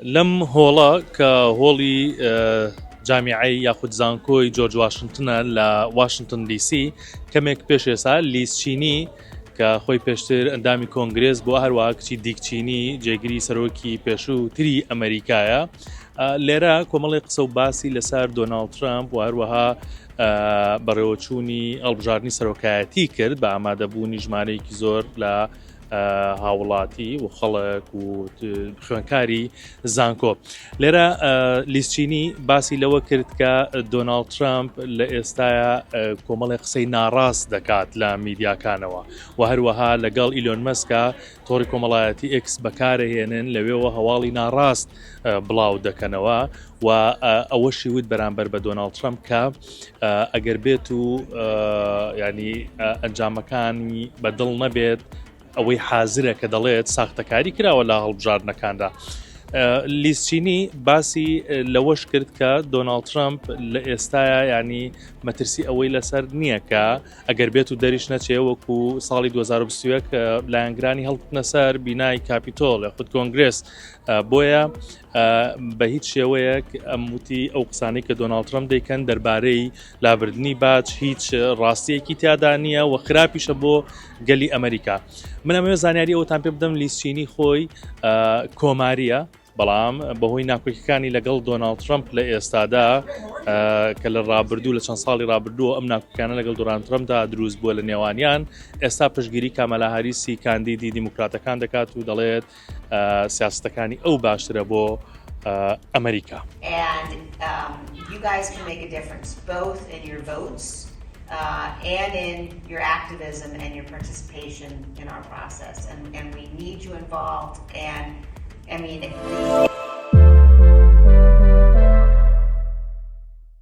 لەم هۆڵە کە هۆڵی جامیعەی یاخود زانکۆی جۆرج واشنگتنە لە واشنگتن دیسی کەمێک پێش ێسا لیسچینی کە خۆی پێشتر ئەندامی کۆنگرێز بۆ هەروەها کچی دیکچینی جێگیری سەرۆکی پێشووتری ئەمریکایە لێرە کۆمەڵی قسە و باسی لەسەر دۆناڵد ترامپ و هەروەها بەڕێوەچوونی هەڵبژاردننی سەرۆکایەتی کرد بە ئامادەبوونی ژمارەیەکی زۆر لە هاوڵاتی و خەڵک و خوێنکاری زانکۆ لێرە لیسچینی باسی لەوە کرد کە دۆناڵد ترامپ لە ئێستاە کۆمەڵی قسەی ناڕاست دەکات لە میدیاکانەوە و هەروەها لەگەڵ ئیلۆن مەسکە تۆڕی کۆمەڵایەتی ئکس بەکارەهێنن لەوێەوە هەواڵی ناڕاست بڵاو دەکەنەوە و ئەوەشی وت بەرامبەر بە دۆناڵد ترامپ کە ئەگەر بێت و ینی ئەنجامەکانی بەدڵ نەبێت ئەوەی حازرە کە دەڵێت ساختەکاری کراوە لە هەڵبژاردنەکاندا. لیسچینی باسی لەوەش کرد کە دۆناڵد ترامپ لە ئێستاە ینی مەترسی ئەوەی لەسەر نییە کە ئەگەر بێت و دەریش نەچێ وەکو ساڵی 2021 لایەنگرانی هەڵبتنە سەر بینای کاپیتۆل یا خود کۆنگرێس بۆیە بە هیچ شێوەیەک ئەموتی ئەو قسانەی کە دۆناڵد ترامپ دەیکەن دەربارەی لابردنی باج هیچ ڕاستیەکی تیادا نییە و خراپیشە بۆ گەلی ئەمریکا. من ئەمەوێ زانیاری ئەوتان پێ بدەم لیسچینی خۆی کۆماریە بەڵام بەهۆی ناکۆکیەکانی لەگەڵ دۆناڵد ترامپ لە ئێستادا کە لە ڕابردوو لە چەند ساڵی ڕابردووە ئەم ناکۆکیانە لەگەڵ دۆناڵد ترامپدا دروست بووە لە نێوانیان ئێستا پشتگیری کامەلا هاریسی کاندیدی دیموکراتەکان دەکات و دەڵێت سیاستەکانی ئەو باشترە بۆ ئەمریکا. You guys can make a difference both in your votes and in your activism and your participation in our process, and we need you involved. And I mean